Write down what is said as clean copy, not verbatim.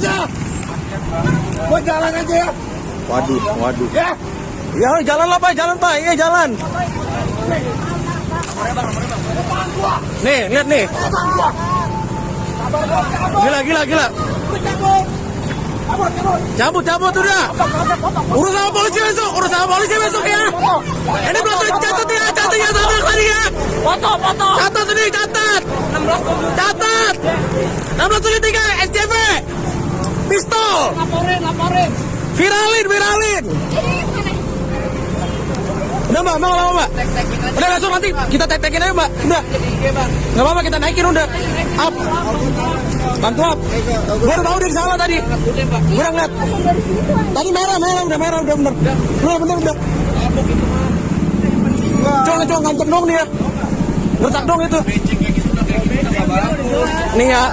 aja. Gua jalan aja ya. Waduh, waduh. Ya. Ya, jalan lah Pak, jalan Pak. Iya, jalan. Nih, lihat nih. Gila. Cabut udah. Urus sama polisi besok ya. Ini belum catat ya tadi ya. Foto. Catat ini, catat. 1673 SCV. Pistol. Laporin. Viralin. Udah Mbak, mau lama Mbak? Udah langsung nanti kita tek-tekin aja Mbak. Udah. Nggak apa-apa kita naikin udah. Up. Bantu up. Gue udah tahu dia salah tadi. Gue udah ngeliat. Tadi merah udah bener. Udah. Cong ngancem dong dia. Gertak dong itu. Nih ya.